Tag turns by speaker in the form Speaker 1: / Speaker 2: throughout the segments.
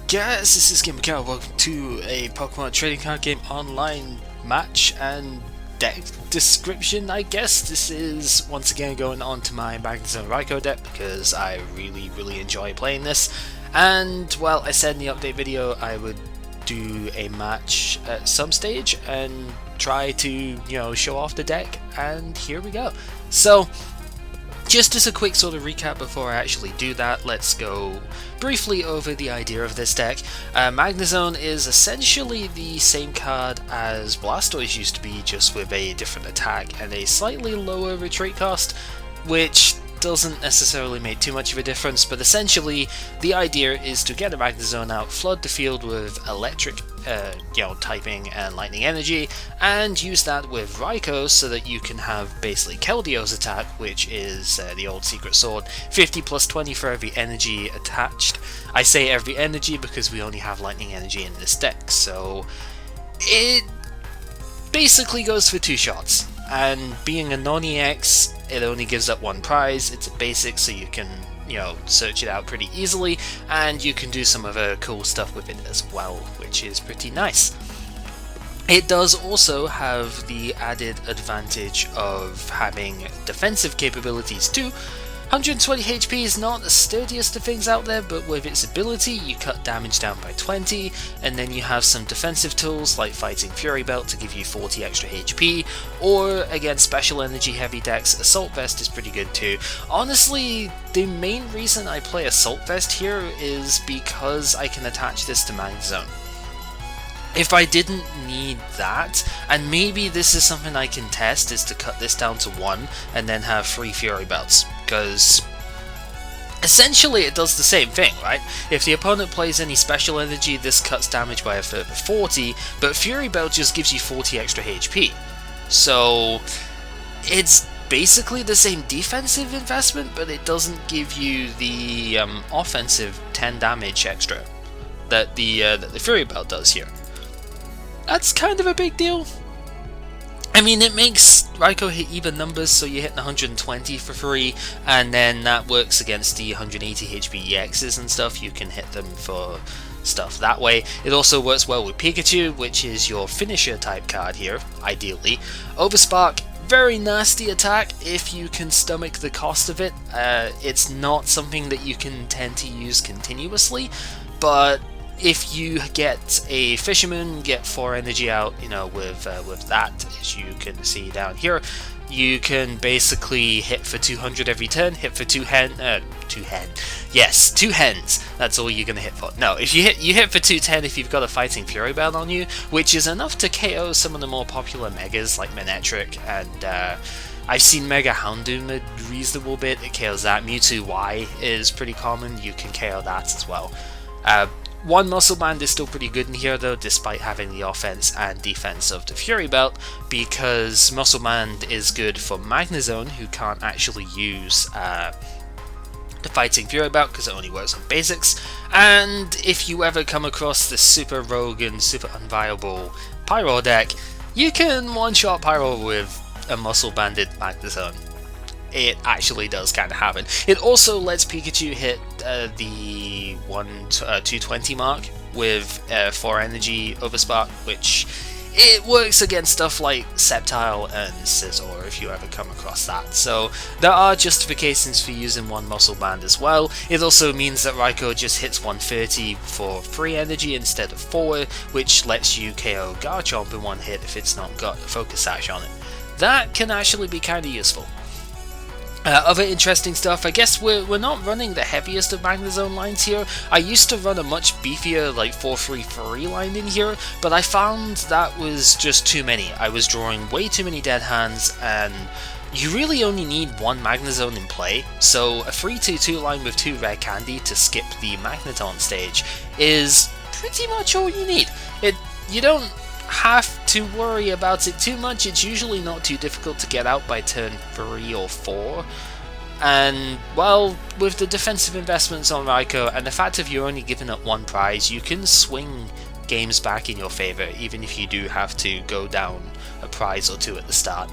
Speaker 1: guys, this is KO. Welcome to a Pokemon trading card game online match and deck description, I guess. This is once again going on to my Magnezone Raikou deck because I really enjoy playing this. And, well, I said in the update video I would do a match at some stage and try to, show off the deck, and here we go. So, just as a quick sort of recap before I actually do that, let's go briefly over the idea of this deck. Magnezone is essentially the same card as Blastoise used to be, just with a different attack and a slightly lower retreat cost, which doesn't necessarily make too much of a difference, but essentially the idea is to get a Magnezone out, flood the field with electric typing and lightning energy, and use that with Raikou so that you can have basically Keldio's attack, which is the old secret sword, 50 plus 20 for every energy attached. I say every energy because we only have lightning energy in this deck, so it basically goes for 2 shots. And being a non-EX, it only gives up 1 prize. It's a basic, so you can, search it out pretty easily, and you can do some other cool stuff with it as well, which is pretty nice. It does also have the added advantage of having defensive capabilities too. 120 HP is not the sturdiest of things out there, but with its ability you cut damage down by 20, and then you have some defensive tools like Fighting Fury Belt to give you 40 extra HP, or against special energy heavy decks, Assault Vest is pretty good too. Honestly, the main reason I play Assault Vest here is because I can attach this to Magnezone. If I didn't need that, and maybe this is something I can test, is to cut this down to 1 and then have 3 Fury Belts, because essentially it does the same thing, right? If the opponent plays any special energy, this cuts damage by a further 40, but Fury Belt just gives you 40 extra HP. So it's basically the same defensive investment, but it doesn't give you the offensive 10 damage extra that the Fury Belt does here. That's kind of a big deal. I mean, it makes Raikou hit even numbers, so you hit 120 for free, and then that works against the 180 HP EXs and stuff. You can hit them for stuff that way. It also works well with Pikachu, which is your finisher type card here, ideally. Overspark, very nasty attack if you can stomach the cost of it. It's not something that you can tend to use continuously, but if you get a Fisherman, get 4 energy out, with that, as you can see down here, you can basically hit for 200 every turn, hit for 2 hens. That's all you're gonna hit for. No, if you hit for 210 if you've got a Fighting Fury Belt on you, which is enough to KO some of the more popular Megas like Manectric, and I've seen Mega Houndoom a reasonable bit. It KOs that. Mewtwo Y is pretty common. You can KO that as well. 1 Muscle Band is still pretty good in here though, despite having the offense and defense of the Fury Belt, because Muscle Band is good for Magnezone, who can't actually use the Fighting Fury Belt because it only works on basics. And if you ever come across the super rogue and super unviable Pyro deck, you can one-shot Pyro with a Muscle Banded Magnezone. It actually does kind of happen. It also lets Pikachu hit the 220 mark with 4 energy Overspark, which it works against stuff like Sceptile and Scizor if you ever come across that. So there are justifications for using 1 Muscle Band as well. It also means that Raikou just hits 130 for 3 energy instead of 4, which lets you KO Garchomp in 1 hit if it's not got a Focus Sash on it. That can actually be kind of useful. Other interesting stuff, I guess we're not running the heaviest of Magnezone lines here. I used to run a much beefier, like 4-3-3 line in here, but I found that was just too many. I was drawing way too many dead hands, and you really only need 1 Magnezone in play, so a 3-2-2 line with 2 Rare Candy to skip the Magneton stage is pretty much all you need. You don't have to worry about it too much. It's usually not too difficult to get out by turn 3 or 4, and well, with the defensive investments on Raikou and the fact of you're only giving up 1 prize, you can swing games back in your favour even if you do have to go down a prize or 2 at the start.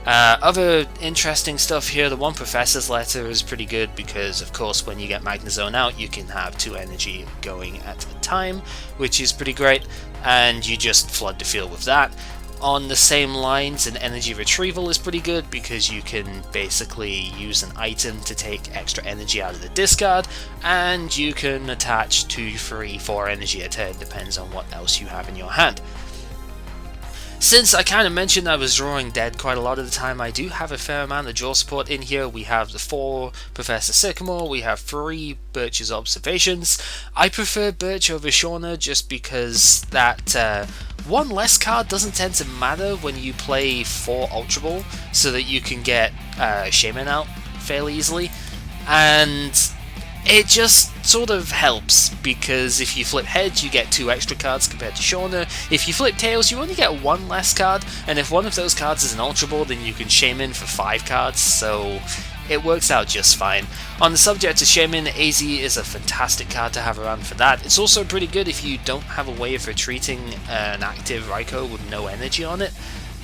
Speaker 1: Other interesting stuff here, the one Professor's Letter is pretty good because, of course, when you get Magnezone out, you can have 2 energy going at a time, which is pretty great, and you just flood the field with that. On the same lines, an energy retrieval is pretty good because you can basically use an item to take extra energy out of the discard, and you can attach 2, 3, 4 energy a turn, depends on what else you have in your hand. Since I kind of mentioned I was drawing dead quite a lot of the time, I do have a fair amount of draw support in here. We have the 4 Professor Sycamore, we have 3 Birch's Observations. I prefer Birch over Shauna just because that 1 less card doesn't tend to matter when you play 4 Ultra Ball, so that you can get Shaman out fairly easily. And it just sort of helps, because if you flip heads you get 2 extra cards compared to Shauna. If you flip tails you only get 1 less card, and if one of those cards is an Ultra Ball then you can Shaman for 5 cards, so it works out just fine. On the subject of Shaman, AZ is a fantastic card to have around for that. It's also pretty good if you don't have a way of retreating an active Raikou with no energy on it,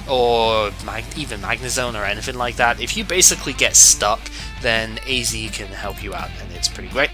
Speaker 1: or even Magnezone or anything like that. If you basically get stuck, then AZ can help you out, and it's pretty great.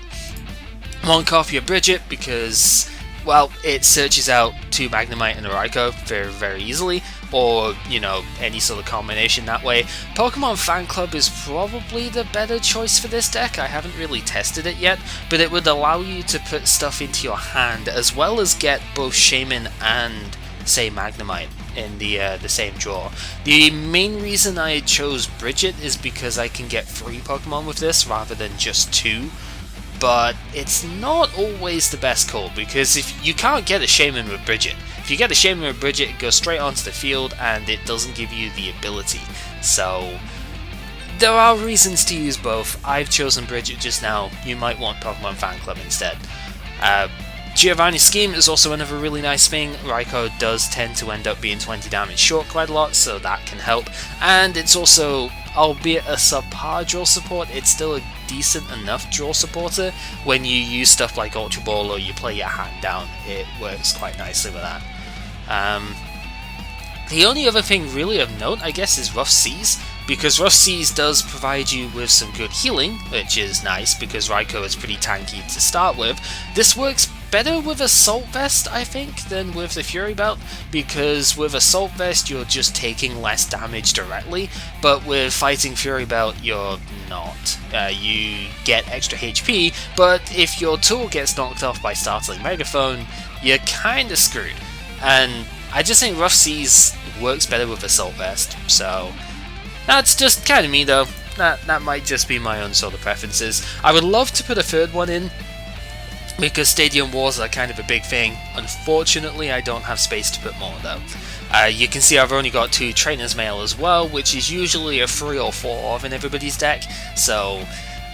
Speaker 1: 1 copy of Bridget because, well, it searches out 2 Magnemite and a Raikou very, very easily, or, you know, any sort of combination that way. Pokemon Fan Club is probably the better choice for this deck. I haven't really tested it yet, but it would allow you to put stuff into your hand, as well as get both Shaman and, say, Magnemite in the same draw. The main reason I chose Bridget is because I can get 3 Pokemon with this rather than just 2, but it's not always the best call, because if you can't get a Shaman with Bridget. If you get a Shaman with Bridget, it goes straight onto the field and it doesn't give you the ability. So there are reasons to use both. I've chosen Bridget just now. You might want Pokemon Fan Club instead. Giovanni's Scheme is also another really nice thing. Raikou does tend to end up being 20 damage short quite a lot, so that can help. And it's also, albeit a subpar draw support, it's still a decent enough draw supporter. When you use stuff like Ultra Ball or you play your hand down, it works quite nicely with that. The only other thing really of note, I guess, is Rough Seas, because Rough Seas does provide you with some good healing, which is nice because Raikou is pretty tanky to start with. This works better with Assault Vest, I think, than with the Fury Belt, because with Assault Vest you're just taking less damage directly, but with Fighting Fury Belt you're not. You get extra HP, but if your tool gets knocked off by Startling Megaphone, you're kinda screwed. And I just think Rough Seas works better with Assault Vest, so that's just kinda me though. That might just be my own sort of preferences. I would love to put a 3rd one in, because Stadium Wars are kind of a big thing. Unfortunately, I don't have space to put more though. You can see I've only got 2 Trainer's Mail as well, which is usually a 3 or 4 of in everybody's deck, so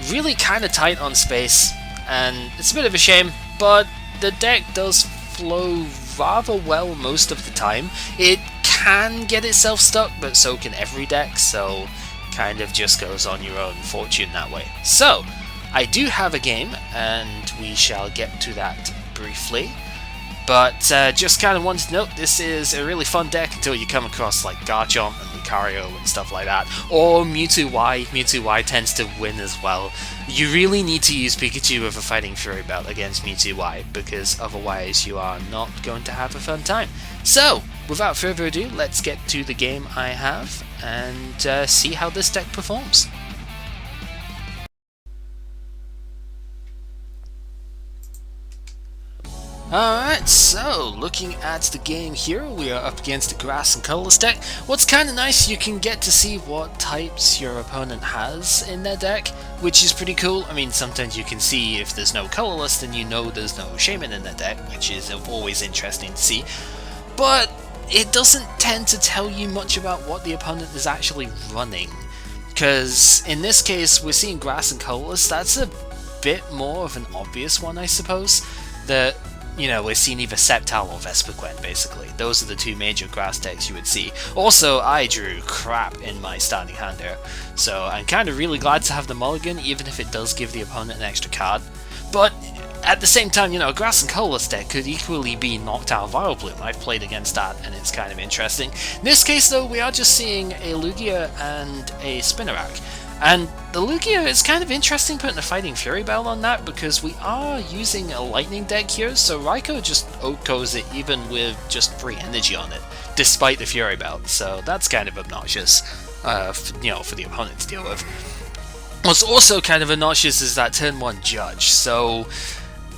Speaker 1: really kind of tight on space, and it's a bit of a shame, but the deck does flow rather well most of the time. It can get itself stuck, but so can every deck, so kind of just goes on your own fortune that way. So, I do have a game, and we shall get to that briefly, but just kind of wanted to note, this is a really fun deck until you come across like Garchomp and Lucario and stuff like that, or Mewtwo Y. Mewtwo Y tends to win as well. You really need to use Pikachu with a Fighting Fury Belt against Mewtwo Y, because otherwise you are not going to have a fun time. So, without further ado, let's get to the game I have, and see how this deck performs. Alright, so looking at the game here, we are up against a grass and colourless deck. What's kind of nice, you can get to see what types your opponent has in their deck, which is pretty cool. I mean, sometimes you can see if there's no colourless, then you know there's no Shaman in their deck, which is always interesting to see. But it doesn't tend to tell you much about what the opponent is actually running, because in this case, we're seeing grass and colourless. That's a bit more of an obvious one, I suppose. That, you know, we're seeing either Sceptile or Vespiquen, basically. Those are the 2 major grass decks you would see. Also, I drew crap in my starting hand there, so I'm kind of really glad to have the mulligan, even if it does give the opponent an extra card. But at the same time, you know, a grass and colorless deck could equally be knocked out of Vileplume. I've played against that, and it's kind of interesting. In this case, though, we are just seeing a Lugia and a Spinarak. And the Lugia is kind of interesting putting a Fighting Fury Bell on that, because we are using a Lightning deck here, so Raikou just OHKOs it even with just free energy on it, despite the Fury Belt, so that's kind of obnoxious, you know, for the opponent to deal with. What's also kind of obnoxious is that turn 1 Judge, so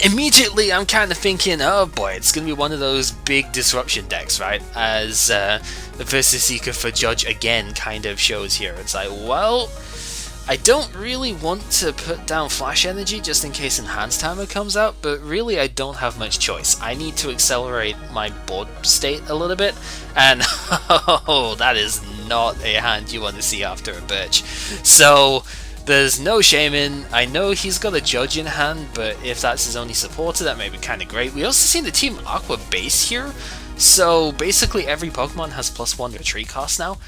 Speaker 1: immediately I'm kind of thinking, oh boy, it's going to be one of those big disruption decks, right? As the Versus Seeker for Judge again kind of shows here. It's like, well, I don't really want to put down Flash Energy just in case Enhanced Hammer comes out, but really I don't have much choice. I need to accelerate my board state a little bit, and oh, that is not a hand you want to see after a Birch. So there's no Shaman. I know he's got a Judge in hand, but if that's his only supporter, that may be kind of great. We also see the Team Aqua base here, so basically every Pokemon has +1 retreat cost now,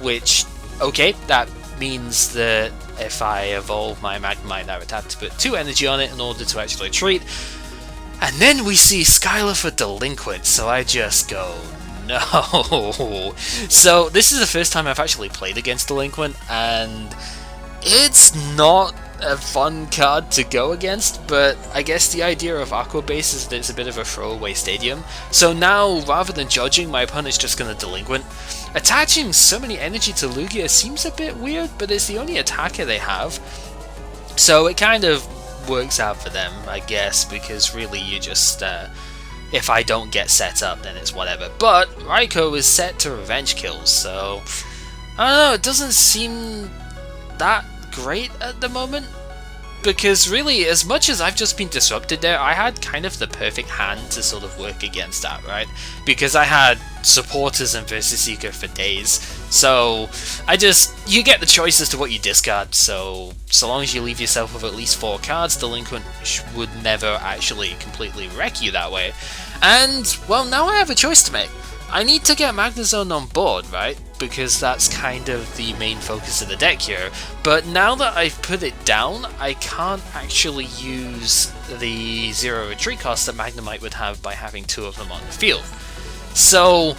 Speaker 1: which, okay, that means that if I evolve my Magnemite, I would have to put 2 energy on it in order to actually retreat. And then we see Skylar for Delinquents, so I just go, no. So this is the first time I've actually played against Delinquent, and it's not a fun card to go against, but I guess the idea of Aqua Base is that it's a bit of a throwaway stadium. So now, rather than judging, my opponent's just going to Delinquent. Attaching so many energy to Lugia seems a bit weird, but it's the only attacker they have, so it kind of works out for them, I guess, because really you just, if I don't get set up, then it's whatever. But Raikou is set to revenge kills, so I don't know, it doesn't seem that great at the moment, because really, as much as I've just been disrupted there, I had kind of the perfect hand to sort of work against that, right? Because I had supporters and Versus Seeker for days, so you get the choice as to what you discard, so long as you leave yourself with at least 4 cards, Delinquent would never actually completely wreck you that way. And, well, now I have a choice to make. I need to get Magnezone on board, right? Because that's kind of the main focus of the deck here. But now that I've put it down, I can't actually use the 0 retreat cost that Magnemite would have by having 2 of them on the field. So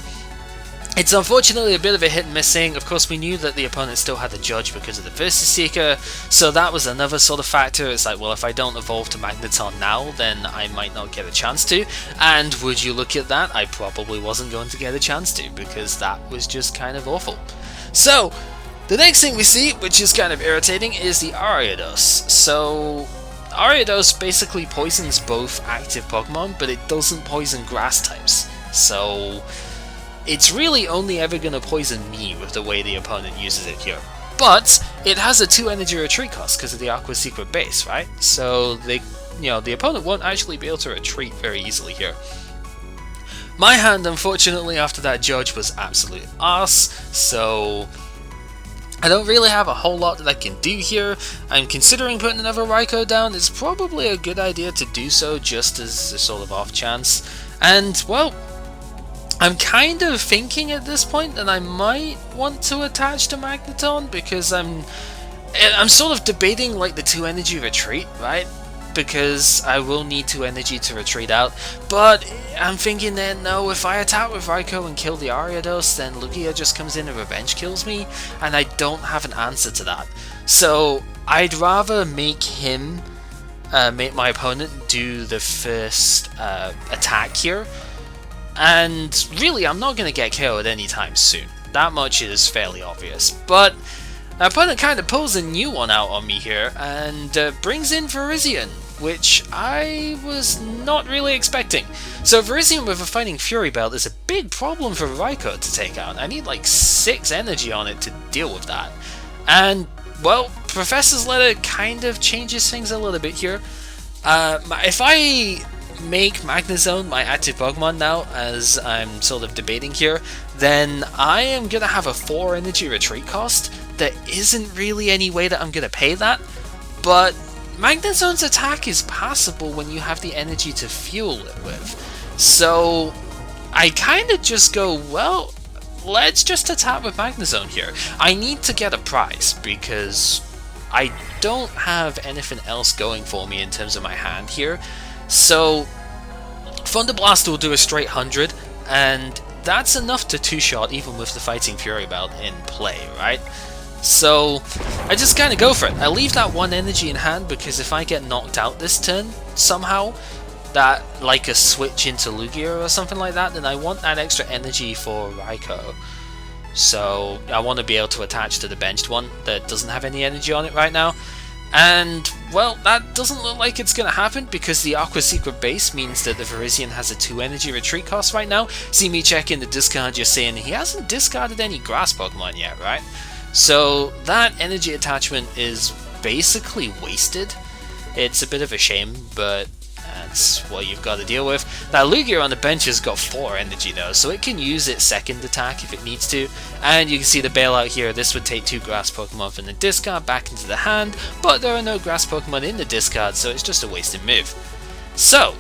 Speaker 1: it's unfortunately a bit of a hit and miss thing. Of course, we knew that the opponent still had the Judge because of the Versus Seeker, so that was another sort of factor. It's like, well, if I don't evolve to Magnezone now, then I might not get a chance to. And would you look at that, I probably wasn't going to get a chance to, because that was just kind of awful. So the next thing we see, which is kind of irritating, is the Ariados. So Ariados basically poisons both active Pokemon, but it doesn't poison grass types. So it's really only ever going to poison me with the way the opponent uses it here. But it has a 2 energy retreat cost because of the Aqua Secret base, right? So the opponent won't actually be able to retreat very easily here. My hand, unfortunately, after that Judge was absolute arse, so I don't really have a whole lot that I can do here. I'm considering putting another Raikou down. It's probably a good idea to do so just as a sort of off chance. And, well, I'm kind of thinking at this point that I might want to attach to Magnezone, because I'm sort of debating like the 2 energy retreat, right? Because I will need 2 energy to retreat out, but I'm thinking then, no, if I attack with Raikou and kill the Ariados, then Lugia just comes in and revenge kills me, and I don't have an answer to that. So I'd rather make my opponent do the first attack here. And really, I'm not going to get KO'd anytime soon. That much is fairly obvious. But my opponent kind of pulls a new one out on me here and brings in Virizion, which I was not really expecting. So Virizion with a Fighting Fury Belt is a big problem for Raikou to take out. I need like 6 energy on it to deal with that. And, well, Professor's Letter kind of changes things a little bit here. If I make Magnezone my active Pokemon now, as I'm sort of debating here, then I am going to have a 4 energy retreat cost. There isn't really any way that I'm going to pay that, but Magnezone's attack is passable when you have the energy to fuel it with. So I kind of just go, well, let's just attack with Magnezone here. I need to get a prize because I don't have anything else going for me in terms of my hand here. So Thunder Blast will do a straight 100, and that's enough to two-shot even with the Fighting Fury Belt in play, right? So I just kind of go for it. I leave that one energy in hand because if I get knocked out this turn somehow, that like a switch into Lugia or something like that, then I want that extra energy for Raikou. So I want to be able to attach to the benched one that doesn't have any energy on it right now. And, well, that doesn't look like it's going to happen because the Aqua Secret base means that the Virizion has a 2 energy retreat cost right now. See me checking the discard, you're saying he hasn't discarded any grass Pokemon yet, right? So that energy attachment is basically wasted. It's a bit of a shame, but that's what you've got to deal with. Now Lugia on the bench has got 4 energy though, so it can use its second attack if it needs to. And you can see the bailout here, this would take 2 grass Pokemon from the discard back into the hand, but there are no grass Pokemon in the discard, so it's just a wasted move. So,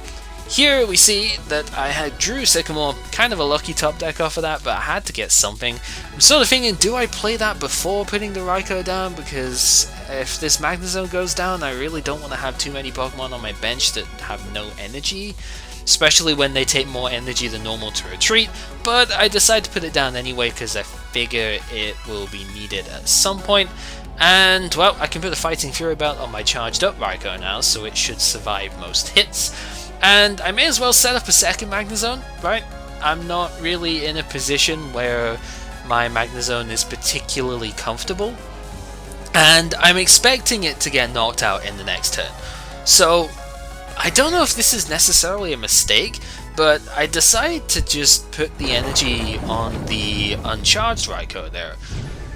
Speaker 1: here we see that I had drew Sycamore, kind of a lucky top deck off of that, but I had to get something. I'm sort of thinking, do I play that before putting the Raikou down? Because if this Magnezone goes down, I really don't want to have too many Pokemon on my bench that have no energy, especially when they take more energy than normal to retreat, but I decided to put it down anyway because I figure it will be needed at some point. And, well, I can put the Fighting Fury Belt on my charged up Raikou now, so it should survive most hits. And I may as well set up a second Magnezone, right? I'm not really in a position where my Magnezone is particularly comfortable, and I'm expecting it to get knocked out in the next turn. So I don't know if this is necessarily a mistake, but I decide to just put the energy on the uncharged Raikou there.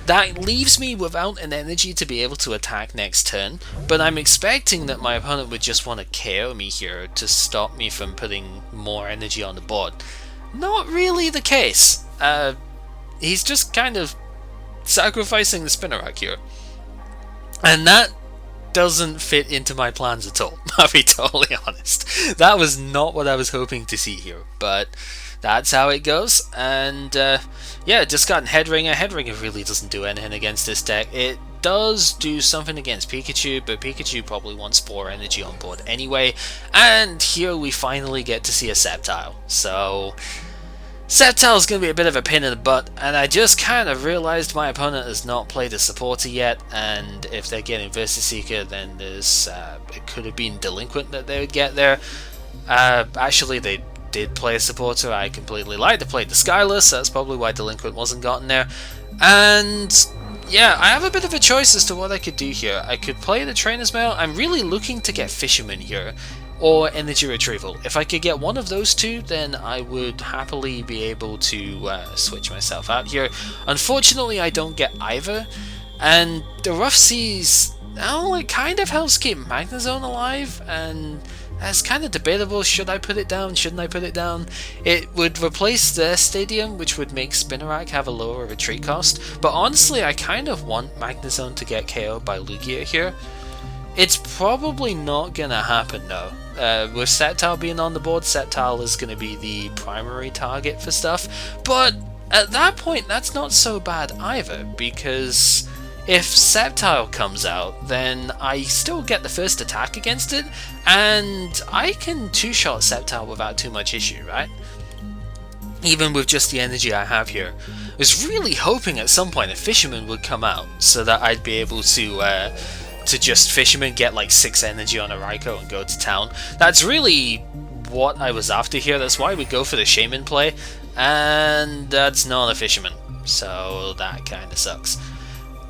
Speaker 1: That leaves me without an energy to be able to attack next turn, but I'm expecting that my opponent would just want to KO me here to stop me from putting more energy on the board. Not really the case. He's just kind of sacrificing the Spinarak here. And that doesn't fit into my plans at all, I'll be totally honest. That was not what I was hoping to see here, but that's how it goes. And yeah, discard Headringer. Headringer really doesn't do anything against this deck. It does do something against Pikachu, but Pikachu probably wants Spore energy on board anyway. And here we finally get to see a Sceptile. So Sceptile is going to be a bit of a pain in the butt, and I just kind of realized my opponent has not played a supporter yet, and if they're getting Versus Seeker, then there's it could have been Delinquent that they would get there. Actually, they did play a supporter. I completely lied. They played the Skyless, so that's probably why Delinquent wasn't gotten there. And yeah, I have a bit of a choice as to what I could do here. I could play the Trainer's Mail. I'm really looking to get Fisherman here, or Energy Retrieval. If I could get one of those two, then I would happily be able to switch myself out here. Unfortunately, I don't get either, and the Rough Seas, oh, it kind of helps keep Magnezone alive, and it's kind of debatable. Should I put it down? Shouldn't I put it down? It would replace their Stadium, which would make Spinarak have a lower retreat cost, but honestly, I kind of want Magnezone to get KO'd by Lugia here. It's probably not gonna happen though. With Sceptile being on the board, Sceptile is gonna be the primary target for stuff, but at that point, that's not so bad either, because if Sceptile comes out, then I still get the first attack against it, and I can two-shot Sceptile without too much issue, right? Even with just the energy I have here. I was really hoping at some point a Fisherman would come out, so that I'd be able to just Fisherman, get like 6 energy on a Raikou and go to town. That's really what I was after here. That's why we go for the Shaman play, and that's not a Fisherman, so that kind of sucks.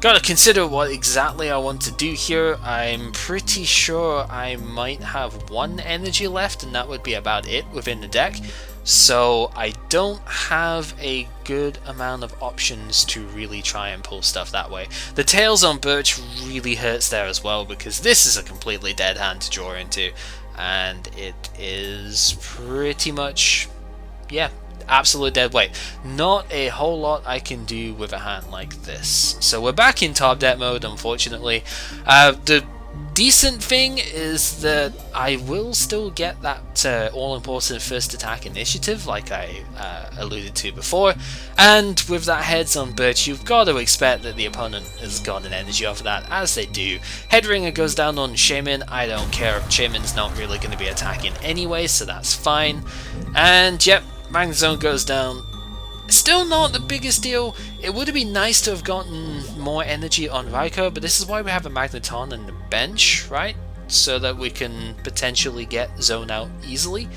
Speaker 1: Gotta consider what exactly I want to do here. I'm pretty sure I might have 1 energy left, and that would be about it within the deck. So I don't have a good amount of options to really try and pull stuff that way. The Tails on Birch really hurts there as well, because this is a completely dead hand to draw into, and it is pretty much, yeah, absolute dead weight. Not a whole lot I can do with a hand like this. So we're back in top deck mode, unfortunately. The decent thing is that I will still get that all-important first attack initiative like I alluded to before, and with that heads on Birch you've got to expect that the opponent has got an energy off of that, as they do. Headringer goes down on Shaman, I don't care, Shaman's not really going to be attacking anyway, so that's fine. And yep, Magnezone goes down. Still not the biggest deal. It would have been nice to have gotten more energy on Raikou, but this is why we have a Magnezone on the bench, right? So that we can potentially get Zone out easily.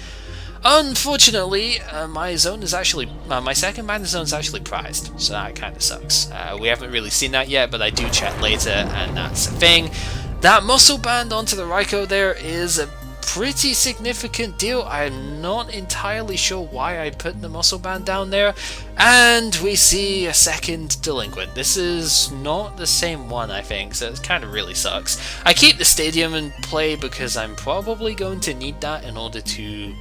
Speaker 1: Unfortunately, my second Magnezone is actually prized, so that kind of sucks. We haven't really seen that yet, but I do check later, and that's a thing. That muscle band onto the Raikou there is a pretty significant deal. I'm not entirely sure why I put the muscle band down there, and we see a second Delinquent. This is not the same one, I think, so it kind of really sucks. I keep the stadium in play because I'm probably going to need that in order to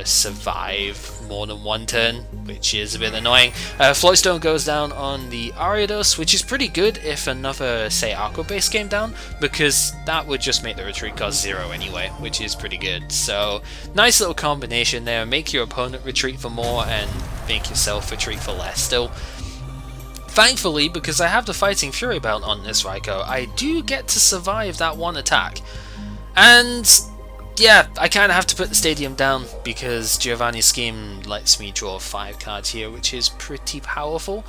Speaker 1: survive more than one turn, which is a bit annoying. Floatstone goes down on the Ariados, which is pretty good if another, say, Aqua base came down, because that would just make the retreat cost 0 anyway, which is pretty good. So nice little combination there, make your opponent retreat for more and make yourself retreat for less still. Thankfully, because I have the Fighting Fury belt on this Raikou, I do get to survive that one attack. And yeah, I kind of have to put the stadium down because Giovanni's scheme lets me draw 5 cards here, which is pretty powerful.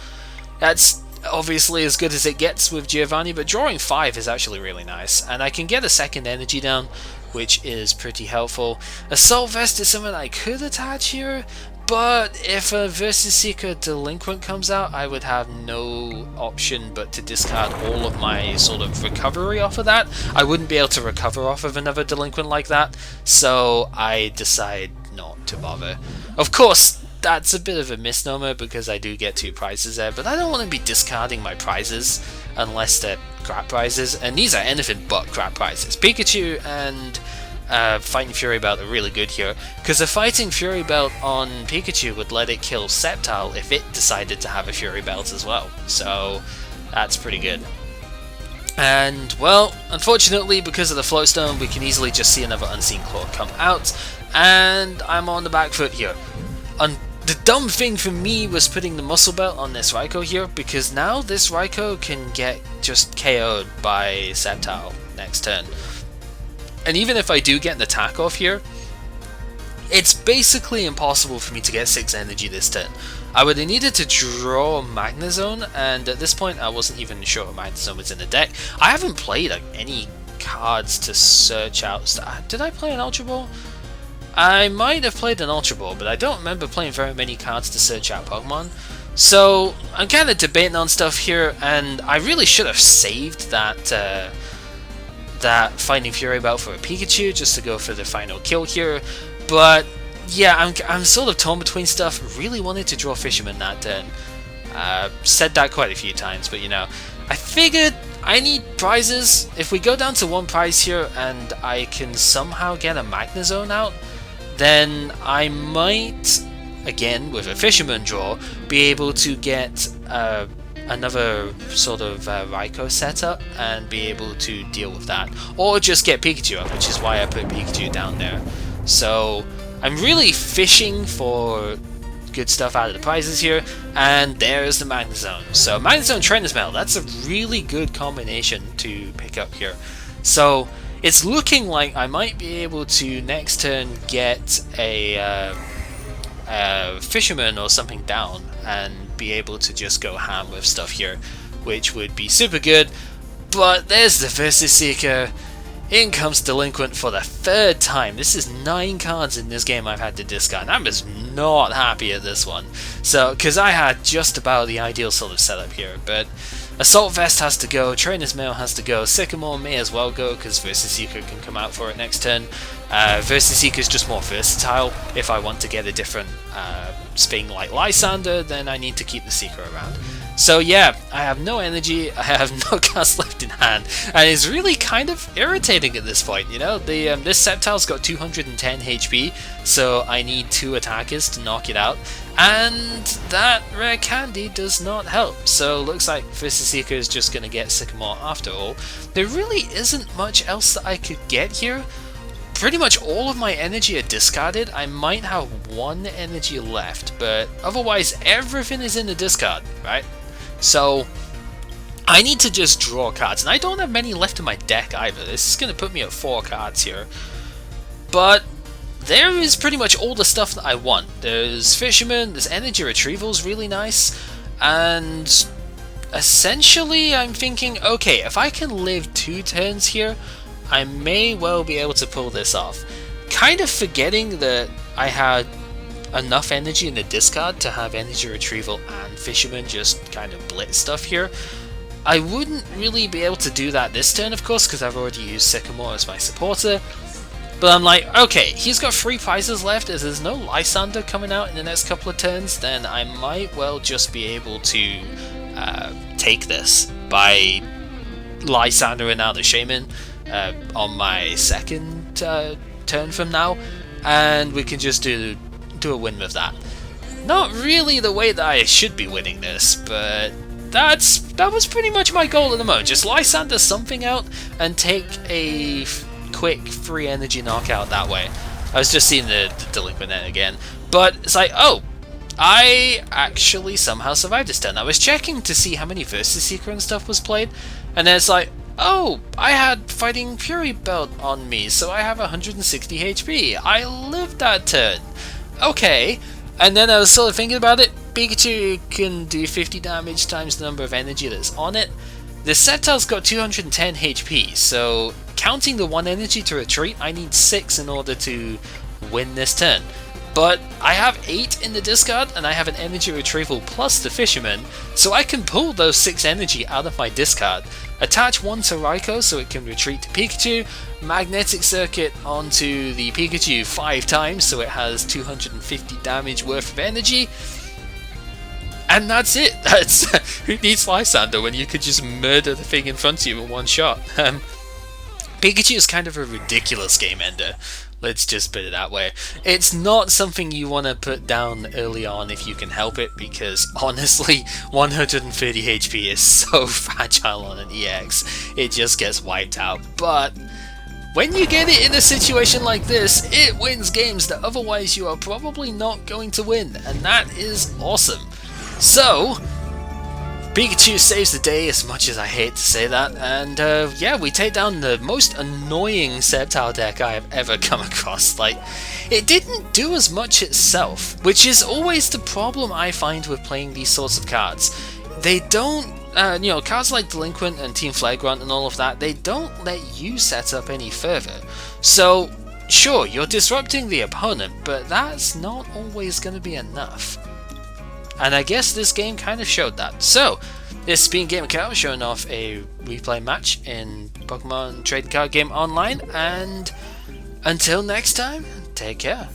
Speaker 1: That's obviously as good as it gets with Giovanni, but drawing 5 is actually really nice, and I can get a second energy down, which is pretty helpful. Assault Vest is something I could attach here, but if a Versus Seeker Delinquent comes out, I would have no option but to discard all of my sort of recovery off of that. I wouldn't be able to recover off of another Delinquent like that, so I decide not to bother. Of course, that's a bit of a misnomer because I do get 2 prizes there, but I don't want to be discarding my prizes unless they're crap prizes, and these are anything but crap prizes. Pikachu and Fighting Fury Belt are really good here, because a Fighting Fury Belt on Pikachu would let it kill Sceptile if it decided to have a Fury Belt as well, so that's pretty good. And, well, unfortunately, because of the Floatstone, we can easily just see another Unseen Claw come out, and I'm on the back foot here. The dumb thing for me was putting the Muscle Belt on this Raikou here, because now this Raikou can get just KO'd by Sceptile next turn. And even if I do get an attack off here, it's basically impossible for me to get 6 energy this turn. I would have needed to draw Magnezone, and at this point I wasn't even sure Magnezone was in the deck. I haven't played any cards to search out. Did I play an Ultra Ball? I might have played an Ultra Ball, but I don't remember playing very many cards to search out Pokemon. So I'm kind of debating on stuff here, and I really should have saved that Fighting Fury Belt for a Pikachu just to go for the final kill here. But yeah, I'm sort of torn between stuff. Really wanted to draw Fisherman that turn. Said that quite a few times, but you know, I figured I need prizes. If we go down to 1 prize here and I can somehow get a Magnezone out, then I might, again with a Fisherman draw, be able to get another sort of Raikou setup and be able to deal with that. Or just get Pikachu up, which is why I put Pikachu down there. So I'm really fishing for good stuff out of the prizes here, and there's the Magnezone. So Magnezone Trainer's Medal, that's a really good combination to pick up here. So it's looking like I might be able to next turn get a Fisherman or something down and be able to just go ham with stuff here, which would be super good. But there's the Versus Seeker. In comes Delinquent for the 3rd time. This is 9 cards in this game I've had to discard. I was not happy at this one. So, because I had just about the ideal sort of setup here, but Assault Vest has to go, Trainer's Mail has to go, Sycamore may as well go because Versus Seeker can come out for it next turn. Versus Seeker is just more versatile. If I want to get a different thing like Lysander, then I need to keep the Seeker around. So yeah, I have no energy, I have no cards left in hand, and it's really kind of irritating at this point, you know? This Sceptile's got 210 HP, so I need 2 attackers to knock it out, and that rare candy does not help, so looks like Versus Seeker is just going to get Sycamore after all. There really isn't much else that I could get here. Pretty much all of my energy are discarded. I might have 1 energy left, but otherwise everything is in the discard, right? So I need to just draw cards, and I don't have many left in my deck either. This is going to put me at 4 cards here. But there is pretty much all the stuff that I want. There's Fisherman, there's Energy Retrieval's really nice, and essentially I'm thinking, okay, if I can live 2 turns here, I may well be able to pull this off. Kind of forgetting that I had enough energy in the discard to have Energy Retrieval and Fisherman just kind of blitz stuff here. I wouldn't really be able to do that this turn, of course, because I've already used Sycamore as my supporter. But I'm like, okay, he's got 3 prizes left. If there's no Lysander coming out in the next couple of turns, then I might well just be able to take this by Lysandering out the Shaman on my second turn from now, and we can just do a win with that. Not really the way that I should be winning this, but that was pretty much my goal at the moment. Just Lysander something out and take a quick 3 energy knockout that way. I was just seeing the Delinquent again, but it's like, oh, I actually somehow survived this turn. I was checking to see how many Versus Seeker and stuff was played, and then it's like, oh, I had Fighting Fury Belt on me, so I have 160 HP. I lived that turn. Okay, and then I was sort of thinking about it. Pikachu can do 50 damage times the number of energy that's on it. The Sceptile's got 210 HP, so counting the 1 energy to retreat, I need 6 in order to win this turn. But I have 8 in the discard, and I have an Energy Retrieval plus the Fisherman, so I can pull those 6 energy out of my discard, attach 1 to Raikou so it can retreat to Pikachu, Magnetic Circuit onto the Pikachu 5 times so it has 250 damage worth of energy, and that's it. That's who needs Lysander when you could just murder the thing in front of you in 1 shot. Pikachu is kind of a ridiculous game ender. Let's just put it that way. It's not something you want to put down early on if you can help it, because honestly, 130 HP is so fragile on an EX, it just gets wiped out. But when you get it in a situation like this, it wins games that otherwise you are probably not going to win, and that is awesome. So, Pikachu saves the day, as much as I hate to say that, and yeah, we take down the most annoying Sceptile deck I have ever come across. Like, it didn't do as much itself, which is always the problem I find with playing these sorts of cards. They don't, you know, cards like Delinquent and Team Flagrant and all of that, they don't let you set up any further. So, sure, you're disrupting the opponent, but that's not always going to be enough. And I guess this game kind of showed that. So, this has been Gamer KO showing off a replay match in Pokemon Trading Card Game Online, and until next time, take care.